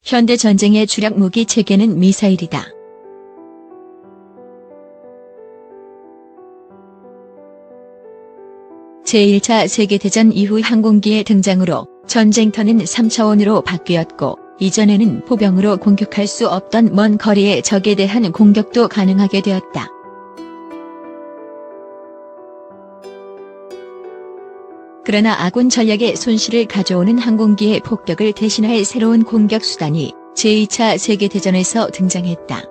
현대 전쟁의 주력 무기 체계는 미사일이다. 제1차 세계대전 이후 항공기의 등장으로 전쟁터는 3차원으로 바뀌었고, 이전에는 포병으로 공격할 수 없던 먼 거리의 적에 대한 공격도 가능하게 되었다. 그러나 아군 전략에 손실을 가져오는 항공기의 폭격을 대신할 새로운 공격 수단이 제2차 세계대전에서 등장했다.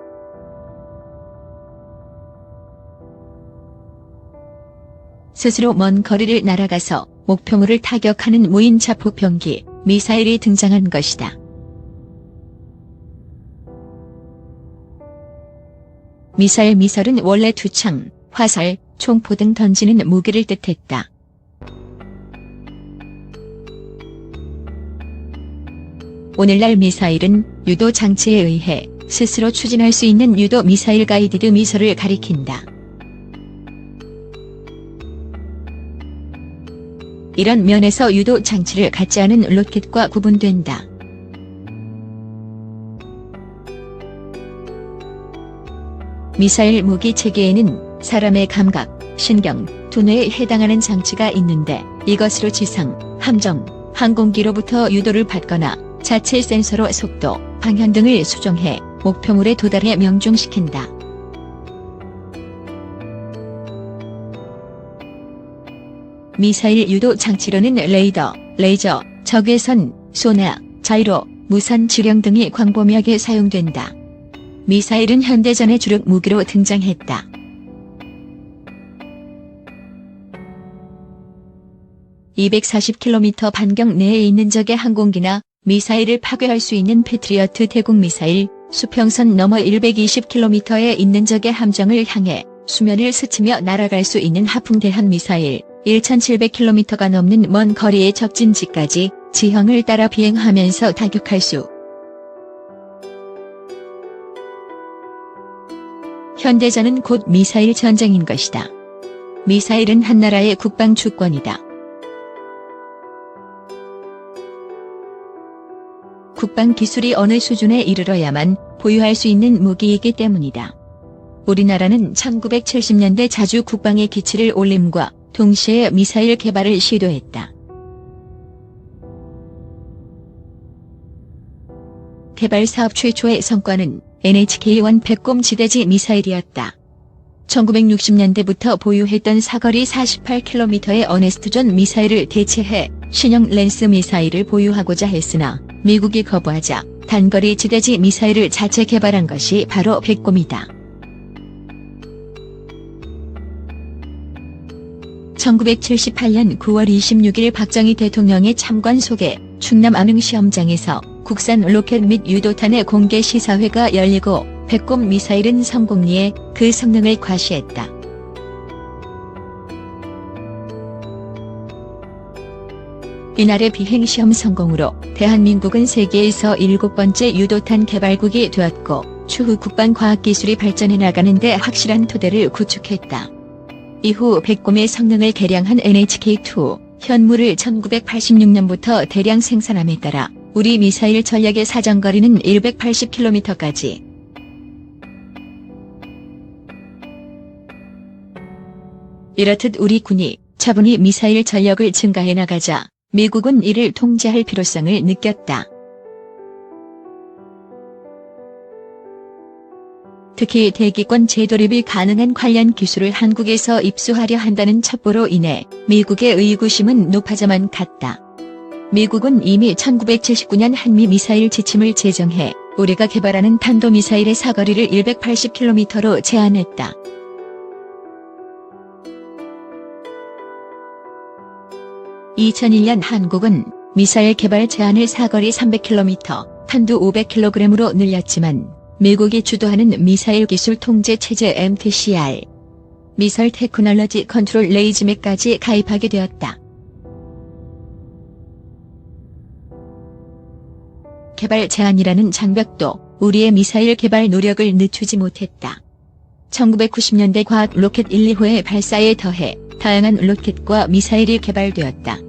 스스로 먼 거리를 날아가서 목표물을 타격하는 무인 자폭병기, 미사일이 등장한 것이다. 미설은 원래 두창, 화살, 총포 등 던지는 무기를 뜻했다. 오늘날 미사일은 유도 장치에 의해 스스로 추진할 수 있는 유도 미사일 가이디드 미설을 가리킨다. 이런 면에서 유도 장치를 갖지 않은 로켓과 구분된다. 미사일 무기 체계에는 사람의 감각, 신경, 두뇌에 해당하는 장치가 있는데 이것으로 지상, 함정, 항공기로부터 유도를 받거나 자체 센서로 속도, 방향 등을 수정해 목표물에 도달해 명중시킨다. 미사일 유도 장치로는 레이더, 레이저, 적외선, 소나, 자이로, 무선 지령 등이 광범위하게 사용된다. 미사일은 현대전의 주력 무기로 등장했다. (240km) 반경 내에 있는 적의 항공기나 미사일을 파괴할 수 있는 패트리어트 대공 미사일, 수평선 너머 120km에 있는 적의 함정을 향해 수면을 스치며 날아갈 수 있는 하풍 대한 미사일, 1700km가 넘는 먼 거리의 적진지까지 지형을 따라 비행하면서 타격할 수. 현대전은 곧 미사일 전쟁인 것이다. 미사일은 한 나라의 국방 주권이다. 국방 기술이 어느 수준에 이르러야만 보유할 수 있는 무기이기 때문이다. 우리나라는 1970년대 자주 국방의 기치를 올림과 동시에 미사일 개발을 시도했다. 개발 사업 최초의 성과는 NHK-1 백곰 지대지 미사일이었다. 1960년대부터 보유했던 사거리 48km의 어네스트존 미사일을 대체해 신형 랜스 미사일을 보유하고자 했으나 미국이 거부하자 단거리 지대지 미사일을 자체 개발한 것이 바로 백곰이다. 1978년 9월 26일 박정희 대통령의 참관 속에 충남 안흥시험장에서 국산 로켓 및 유도탄의 공개 시사회가 열리고 백곰 미사일은 성공리에 그 성능을 과시했다. 이날의 비행시험 성공으로 대한민국은 세계에서 7번째 유도탄 개발국이 되었고 추후 국방과학기술이 발전해 나가는 데 확실한 토대를 구축했다. 이후 백곰의 성능을 개량한 NHK-2, 현무를 1986년부터 대량 생산함에 따라 우리 미사일 전략의 사정거리는 180km까지. 이렇듯 우리 군이 차분히 미사일 전력을 증가해 나가자 미국은 이를 통제할 필요성을 느꼈다. 특히 대기권 재도입이 가능한 관련 기술을 한국에서 입수하려 한다는 첩보로 인해 미국의 의구심은 높아져만 갔다. 미국은 이미 1979년 한미 미사일 지침을 제정해 우리가 개발하는 탄도미사일의 사거리를 180km로 제한했다. (2001년) 한국은 미사일 개발 제한을 사거리 300km, 탄두 500kg으로 늘렸지만 미국이 주도하는 미사일 기술 통제 체제 MTCR, 미사일 테크놀로지 컨트롤 레이지메까지 가입하게 되었다. 개발 제한이라는 장벽도 우리의 미사일 개발 노력을 늦추지 못했다. 1990년대 과학 로켓 1, 2호의 발사에 더해 다양한 로켓과 미사일이 개발되었다.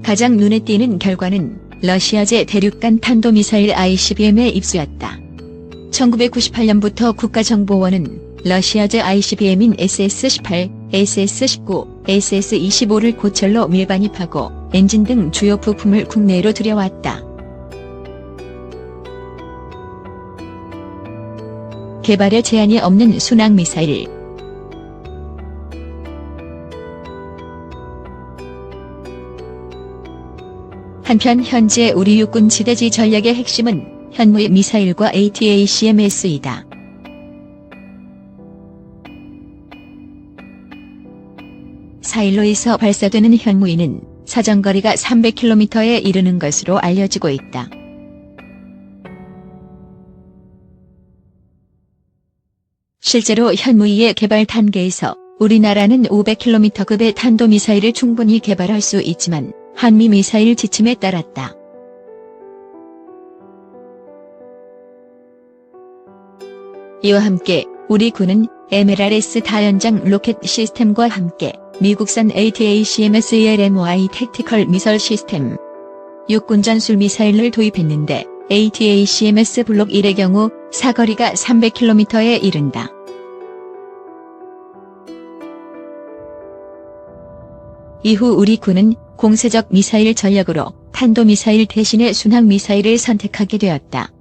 가장 눈에 띄는 결과는 러시아제 대륙간 탄도미사일 ICBM의 입수였다. 1998년부터 국가정보원은 러시아제 ICBM인 SS-18, SS-19, SS-25를 고철로 밀반입하고 엔진 등 주요 부품을 국내로 들여왔다. 개발에 제한이 없는 순항미사일. 한편 현재 우리 육군 지대지 전략의 핵심은 현무의 미사일과 ATACMS이다. 사일로에서 발사되는 현무인은 사정거리가 300km에 이르는 것으로 알려지고 있다. 실제로 현무이의 개발 단계에서 우리나라는 500km급의 탄도미사일을 충분히 개발할 수 있지만 한미 미사일 지침에 따랐다. 이와 함께 우리 군은 MLRS 다연장 로켓 시스템과 함께 미국산 ATACMS-ELMY 택티컬 미사일 시스템, 육군 전술 미사일을 도입했는데 ATACMS 블록 1의 경우 사거리가 300km에 이른다. 이후 우리 군은 공세적 미사일 전략으로 탄도미사일 대신에 순항미사일을 선택하게 되었다.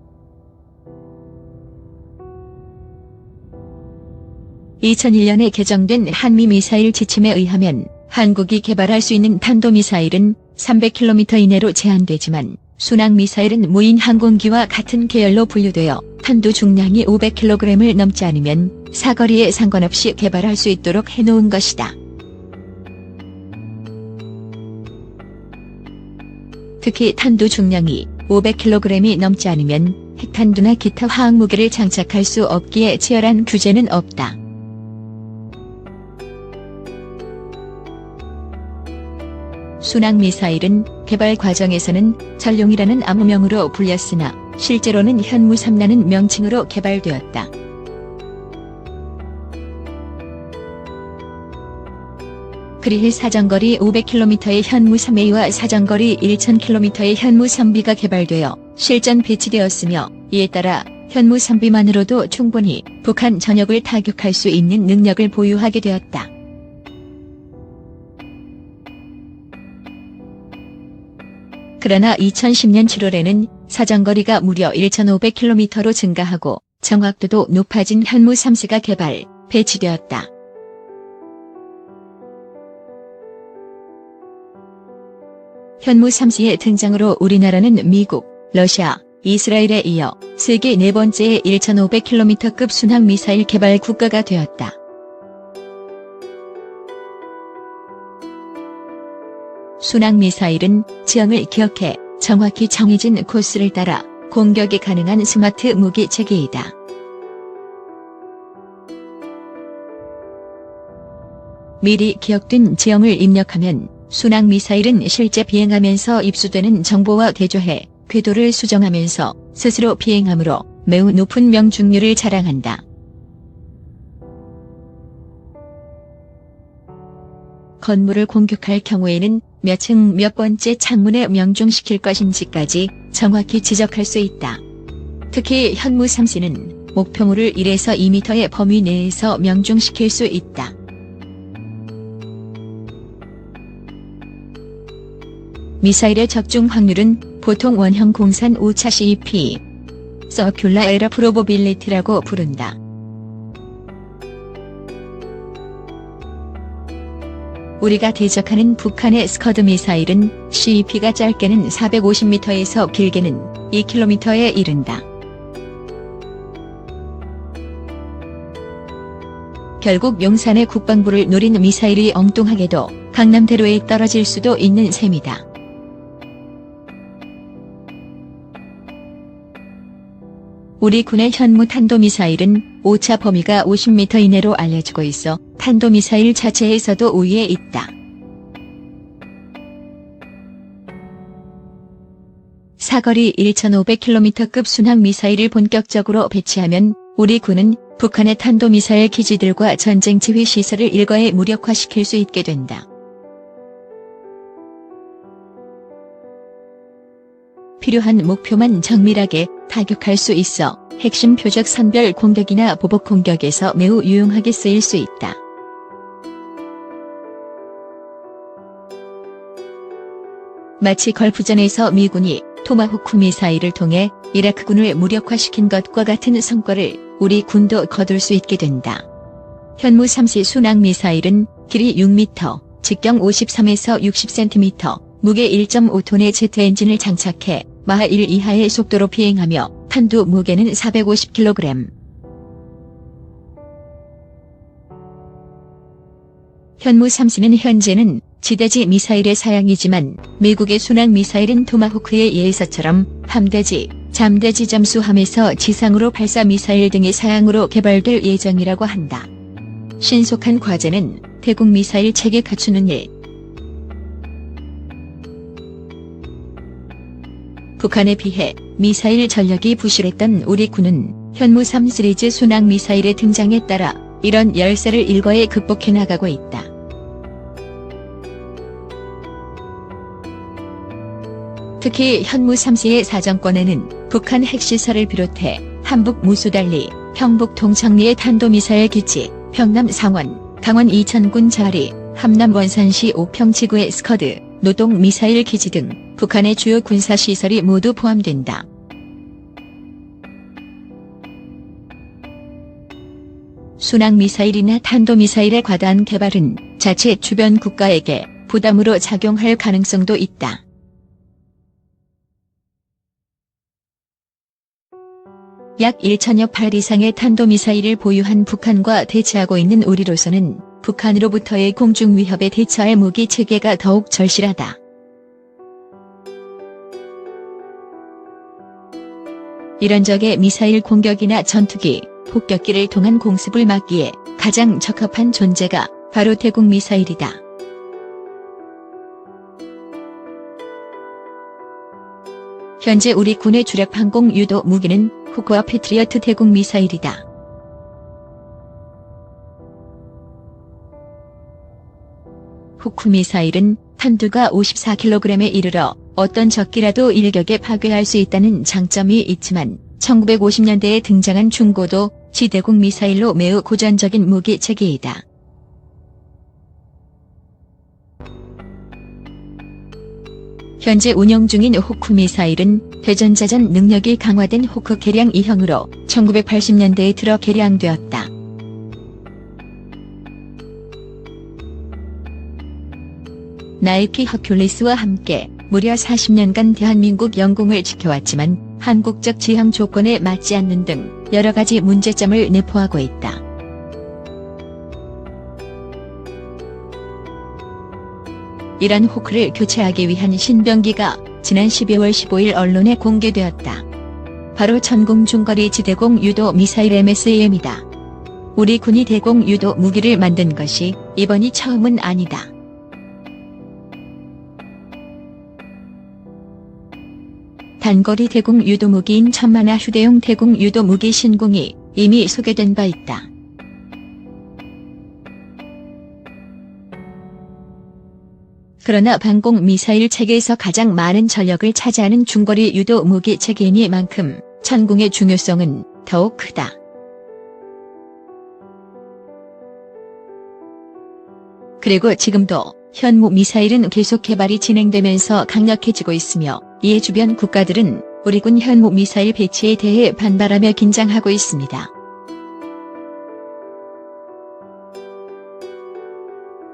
2001년에 개정된 한미 미사일 지침에 의하면 한국이 개발할 수 있는 탄도미사일은 300km 이내로 제한되지만 순항미사일은 무인 항공기와 같은 계열로 분류되어 탄두 중량이 500kg을 넘지 않으면 사거리에 상관없이 개발할 수 있도록 해놓은 것이다. 특히 탄두 중량이 500kg이 넘지 않으면 핵탄두나 기타 화학무기를 장착할 수 없기에 치열한 규제는 없다. 순항미사일은 개발 과정에서는 전룡이라는 암호명으로 불렸으나 실제로는 현무3라는 명칭으로 개발되었다. 그리해 사정거리 500km의 현무3A와 사정거리 1000km의 현무3B가 개발되어 실전 배치되었으며 이에 따라 현무3B만으로도 충분히 북한 전역을 타격할 수 있는 능력을 보유하게 되었다. 그러나 2010년 7월에는 사정거리가 무려 1500km로 증가하고 정확도도 높아진 현무3C가 개발, 배치되었다. 현무3C의 등장으로 우리나라는 미국, 러시아, 이스라엘에 이어 세계 네 번째의 1500km급 순항미사일 개발 국가가 되었다. 순항미사일은 지형을 기억해 정확히 정해진 코스를 따라 공격이 가능한 스마트 무기 체계이다. 미리 기억된 지형을 입력하면 순항미사일은 실제 비행하면서 입수되는 정보와 대조해 궤도를 수정하면서 스스로 비행하므로 매우 높은 명중률을 자랑한다. 건물을 공격할 경우에는 몇 층 몇 번째 창문에 명중시킬 것인지까지 정확히 지적할 수 있다. 특히 현무3C는 목표물을 1에서 2m의 범위 내에서 명중시킬 수 있다. 미사일의 적중 확률은 보통 원형 공산 오차 CP, Circular Error Probability라고 부른다. 우리가 대적하는 북한의 스커드 미사일은 CP가 짧게는 450m에서 길게는 2km에 이른다. 결국 용산의 국방부를 노린 미사일이 엉뚱하게도 강남대로에 떨어질 수도 있는 셈이다. 우리 군의 현무 탄도미사일은 오차 범위가 50m 이내로 알려지고 있어 탄도미사일 자체에서도 우위에 있다. 사거리 1500km급 순항미사일을 본격적으로 배치하면 우리 군은 북한의 탄도미사일 기지들과 전쟁 지휘 시설을 일거에 무력화시킬 수 있게 된다. 필요한 목표만 정밀하게 타격할 수 있어 핵심 표적 선별 공격이나 보복 공격에서 매우 유용하게 쓰일 수 있다. 마치 걸프전에서 미군이 토마호크 미사일을 통해 이라크군을 무력화시킨 것과 같은 성과를 우리 군도 거둘 수 있게 된다. 현무 3시 순항 미사일은 길이 6m, 직경 53에서 60cm, 무게 1.5톤의 제트 엔진을 장착해 마하 1 이하의 속도로 비행하며 탄두 무게는 450kg. 현무 3시는 현재는 지대지 미사일의 사양이지만 미국의 순항 미사일은 토마호크의 예에서처럼 함대지, 잠대지 잠수함에서 지상으로 발사 미사일 등의 사양으로 개발될 예정이라고 한다. 신속한 과제는 대공 미사일 체계 갖추는 일. 북한에 비해 미사일 전력이 부실했던 우리 군은 현무 3 시리즈 순항 미사일의 등장에 따라 이런 열세를 일거에 극복해 나가고 있다. 특히 현무 3시의 사정권에는 북한 핵시설을 비롯해 한북 무수달리, 평북 동창리의 탄도미사일 기지, 평남 상원, 강원 이천군 자리, 함남 원산시 옥평지구의 스커드, 노동 미사일 기지 등 북한의 주요 군사시설이 모두 포함된다. 순항 미사일이나 탄도미사일의 과다한 개발은 자칫 주변 국가에게 부담으로 작용할 가능성도 있다. 약 1천여 발 이상의 탄도미사일을 보유한 북한과 대치하고 있는 우리로서는 북한으로부터의 공중 위협에 대처할 무기 체계가 더욱 절실하다. 이런 적의 미사일 공격이나 전투기, 폭격기를 통한 공습을 막기에 가장 적합한 존재가 바로 대공 미사일이다. 현재 우리 군의 주력 항공 유도 무기는 후크와 패트리어트 대공 미사일이다. 후크 미사일은 탄두가 54kg에 이르러 어떤 적기라도 일격에 파괴할 수 있다는 장점이 있지만 1950년대에 등장한 중고도 지대공 미사일로 매우 고전적인 무기 체계이다. 현재 운영 중인 호크 미사일은 대전자전 능력이 강화된 호크 개량 2형으로 1980년대에 들어 개량되었다. 나이키 허큘리스와 함께 무려 40년간 대한민국 영공을 지켜왔지만 한국적 지형 조건에 맞지 않는 등 여러 가지 문제점을 내포하고 있다. 이런 호크를 교체하기 위한 신병기가 지난 12월 15일 언론에 공개되었다. 바로 전공 중거리 지대공 유도 미사일 MSAM이다. 우리 군이 대공 유도 무기를 만든 것이 이번이 처음은 아니다. 단거리 대공 유도 무기인 천만화 휴대용 대공 유도 무기 신공이 이미 소개된 바 있다. 그러나 방공 미사일 체계에서 가장 많은 전력을 차지하는 중거리 유도 무기 체계이니만큼 천공의 중요성은 더욱 크다. 그리고 지금도 현무 미사일은 계속 개발이 진행되면서 강력해지고 있으며 이에 주변 국가들은 우리 군 현무 미사일 배치에 대해 반발하며 긴장하고 있습니다.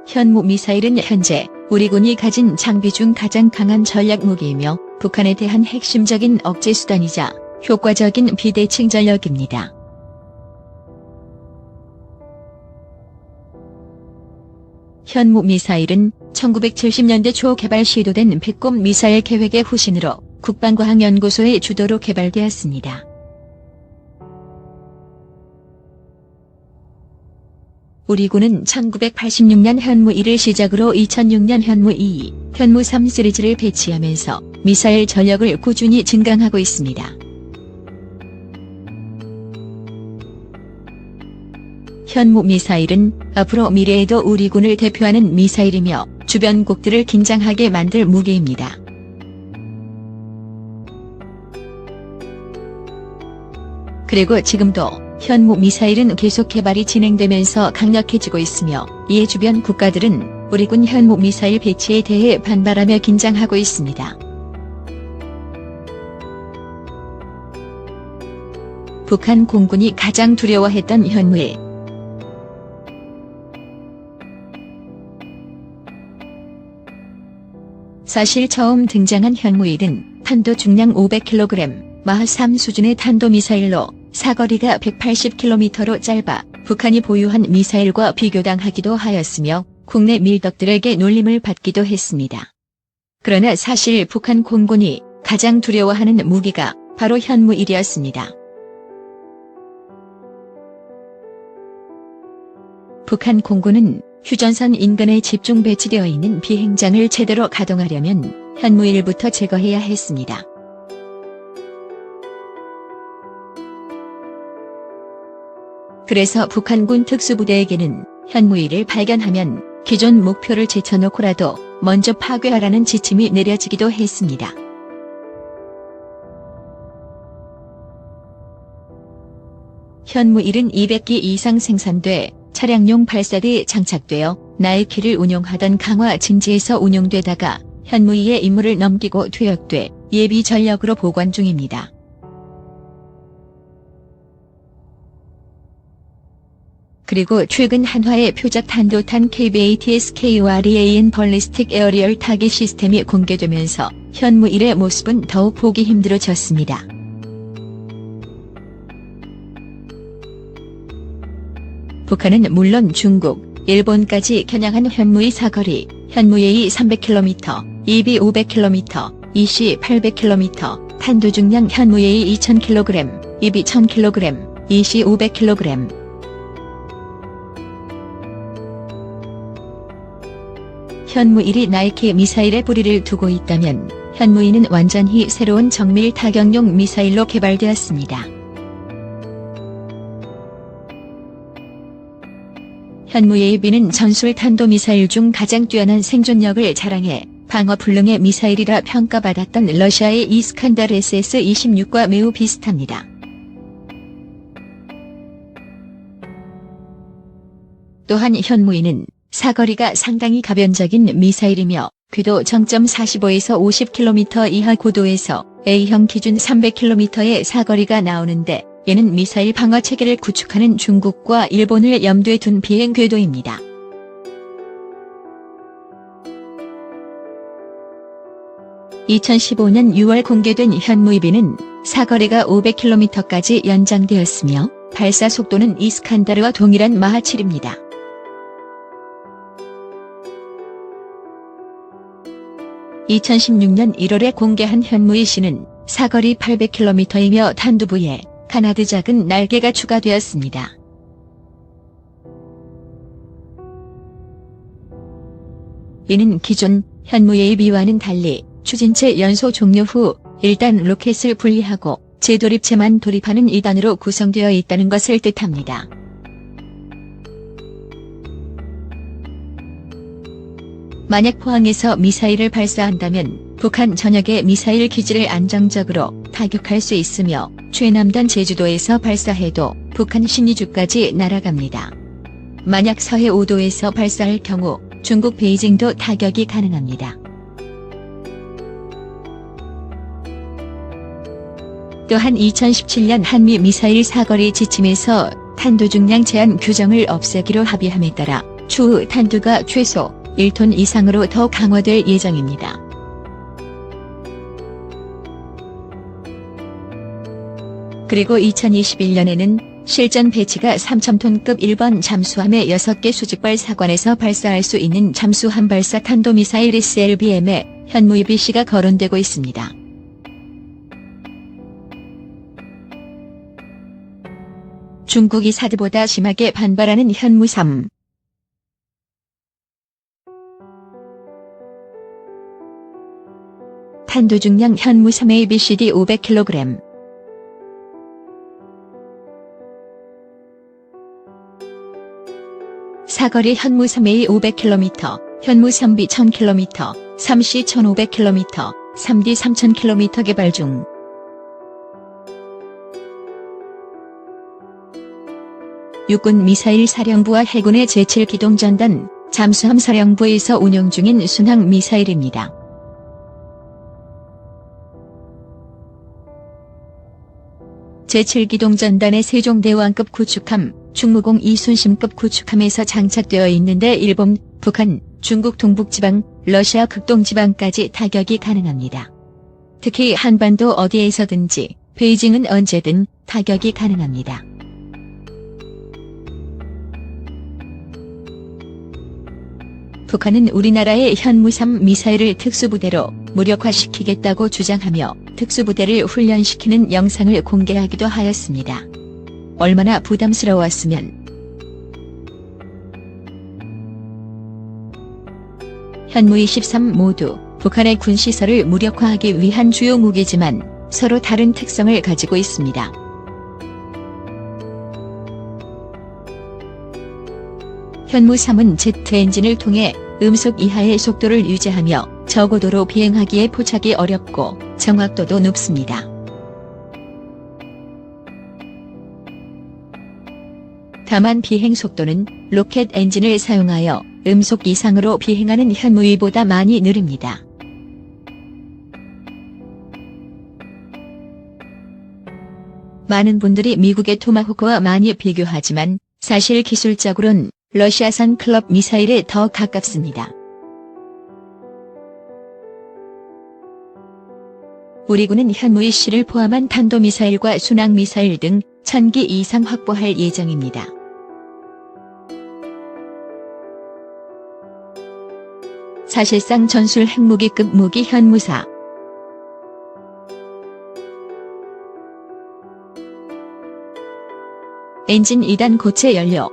현무 미사일은 현재 우리 군이 가진 장비 중 가장 강한 전략 무기이며 북한에 대한 핵심적인 억제 수단이자 효과적인 비대칭 전력입니다. 현무 미사일은 1970년대 초 개발 시도된 백곰 미사일 계획의 후신으로 국방과학연구소의 주도로 개발되었습니다. 우리 군은 1986년 현무 1을 시작으로 2006년 현무 2, 현무 3 시리즈를 배치하면서 미사일 전력을 꾸준히 증강하고 있습니다. 현무 미사일은 앞으로 미래에도 우리 군을 대표하는 미사일이며 주변국들을 긴장하게 만들 무기입니다. 그리고 지금도 현무 미사일은 계속 개발이 진행되면서 강력해지고 있으며 이에 주변 국가들은 우리군 현무 미사일 배치에 대해 반발하며 긴장하고 있습니다. 북한 공군이 가장 두려워했던 현무일. 사실 처음 등장한 현무일은 탄도 중량 500kg, 마하 3 수준의 탄도미사일로 사거리가 180km로 짧아 북한이 보유한 미사일과 비교당하기도 하였으며 국내 밀덕들에게 놀림을 받기도 했습니다. 그러나 사실 북한 공군이 가장 두려워하는 무기가 바로 현무일이었습니다. 북한 공군은 휴전선 인근에 집중 배치되어 있는 비행장을 제대로 가동하려면 현무일부터 제거해야 했습니다. 그래서 북한군 특수부대에게는 현무일을 발견하면 기존 목표를 제쳐놓고라도 먼저 파괴하라는 지침이 내려지기도 했습니다. 현무일은 200기 이상 생산돼 차량용 발사대에 장착되어 나이키를 운용하던 강화 진지에서 운용되다가 현무이의 임무를 넘기고 퇴역돼 예비 전력으로 보관 중입니다. 그리고 최근 한화의 표적 탄도탄 KBATSKUREAN 벌리스틱 에어리얼 타깃 시스템이 공개되면서 현무일의 모습은 더욱 보기 힘들어졌습니다. 북한은 물론 중국, 일본까지 겨냥한 현무이 사거리, 현무예의 300km, 이비 500km, 이시 800km, 탄도 중량 현무예의 2000kg, 이비 1000kg, 이시 500kg. 현무일이 나이키 미사일에 뿌리를 두고 있다면 현무이는 완전히 새로운 정밀 타격용 미사일로 개발되었습니다. 현무예의 B는 전술 탄도미사일 중 가장 뛰어난 생존력을 자랑해 방어불능의 미사일이라 평가받았던 러시아의 이스칸달 SS-26과 매우 비슷합니다. 또한 현무이는 사거리가 상당히 가변적인 미사일이며 궤도 정점 45에서 50km 이하 고도에서 A형 기준 300km의 사거리가 나오는데 이는 미사일 방어 체계를 구축하는 중국과 일본을 염두에 둔 비행 궤도입니다. (2015년 6월) 공개된 현무이비는 사거리가 500km까지 연장되었으며 발사 속도는 이스칸다르와 동일한 마하 7입니다. (2016년 1월에) 공개한 현무이 C는 사거리 800km이며 탄두부에 카나드 작은 날개가 추가되었습니다. 이는 기존 현무예의 B와는 달리 추진체 연소 종료 후 일단 로켓을 분리하고 재도립체만 돌입하는 2단으로 구성되어 있다는 것을 뜻합니다. 만약 포항에서 미사일을 발사한다면 북한 전역의 미사일 기지를 안정적으로 타격할 수 있으며 최남단 제주도에서 발사해도 북한 신의주까지 날아갑니다. 만약 서해 5도에서 발사할 경우 중국 베이징도 타격이 가능합니다. 또한 2017년 한미 미사일 사거리 지침에서 탄도 중량 제한 규정을 없애기로 합의함에 따라 추후 탄두가 최소 1톤 이상으로 더 강화될 예정입니다. 그리고 2021년에는 실전 배치가 3000톤급 1번 잠수함의 6개 수직발 사관에서 발사할 수 있는 잠수함 발사 탄도미사일 SLBM에 현무이 BC가 거론되고 있습니다. 중국이 사드보다 심하게 반발하는 현무 3. 탄도 중량 현무 3의 BCD 500kg. 사거리 현무 3A 500km, 현무 3B 1000km, 3C 1500km, 3D 3000km 개발 중. 육군 미사일 사령부와 해군의 제7기동전단 잠수함 사령부에서 운용 중인 순항 미사일입니다. 제7기동전단의 세종대왕급 구축함, 충무공 이순심급 구축함에서 장착되어 있는데 일본, 북한, 중국 동북지방, 러시아 극동지방까지 타격이 가능합니다. 특히 한반도 어디에서든지 베이징은 언제든 타격이 가능합니다. 북한은 우리나라의 현무삼 미사일을 특수부대로 무력화시키겠다고 주장하며 특수부대를 훈련시키는 영상을 공개하기도 하였습니다. 얼마나 부담스러웠으면. 현무-23 모두 북한의 군시설을 무력화하기 위한 주요 무기지만 서로 다른 특성을 가지고 있습니다. 현무-3은 제트 엔진을 통해 음속 이하의 속도를 유지하며 저고도로 비행하기에 포착이 어렵고 정확도도 높습니다. 다만 비행 속도는 로켓 엔진을 사용하여 음속 이상으로 비행하는 현무이보다 많이 느립니다. 많은 분들이 미국의 토마호크와 많이 비교하지만 사실 기술적으론 러시아산 클럽 미사일에 더 가깝습니다. 우리 군은 현무-2C를 포함한 탄도미사일과 순항미사일 등 1000기 이상 확보할 예정입니다. 사실상 전술 핵무기급 무기 현무-4. 엔진 2단 고체 연료.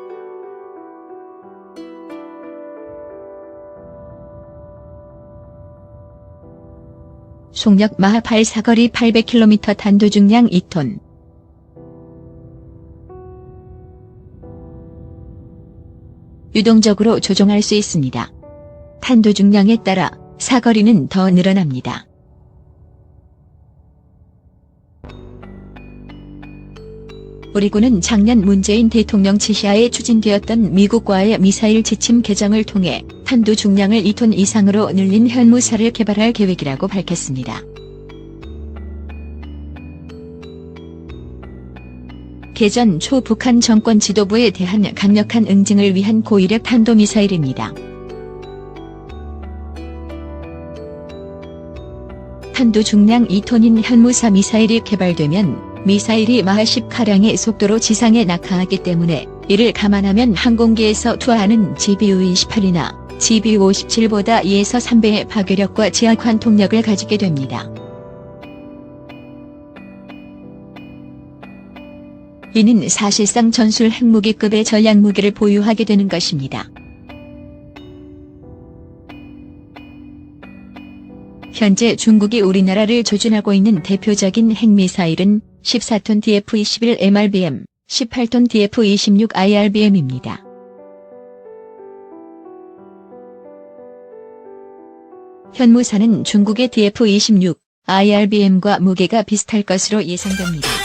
속력 마하 8 사거리 800km 탄도 중량 2톤. 유동적으로 조종할 수 있습니다. 탄도 중량에 따라 사거리는 더 늘어납니다. 우리 군은 작년 문재인 대통령 지시하에 추진되었던 미국과의 미사일 지침 개정을 통해 탄도 중량을 2톤 이상으로 늘린 현무-4를 개발할 계획이라고 밝혔습니다. 개전 초 북한 정권 지도부에 대한 강력한 응징을 위한 고위력 탄도미사일입니다. 탄도 중량 2톤인 현무-4 미사일이 개발되면 미사일이 마하 10가량의 속도로 지상에 낙하하기 때문에 이를 감안하면 항공기에서 투하하는 GBU-28이나 GBU-57보다 2에서 3배의 파괴력과 지하 관통력을 가지게 됩니다. 이는 사실상 전술 핵무기급의 전략무기를 보유하게 되는 것입니다. 현재 중국이 우리나라를 조준하고 있는 대표적인 핵미사일은 14톤 DF-21 MRBM, 18톤 DF-26 IRBM입니다. 현무-4는 중국의 DF-26 IRBM과 무게가 비슷할 것으로 예상됩니다.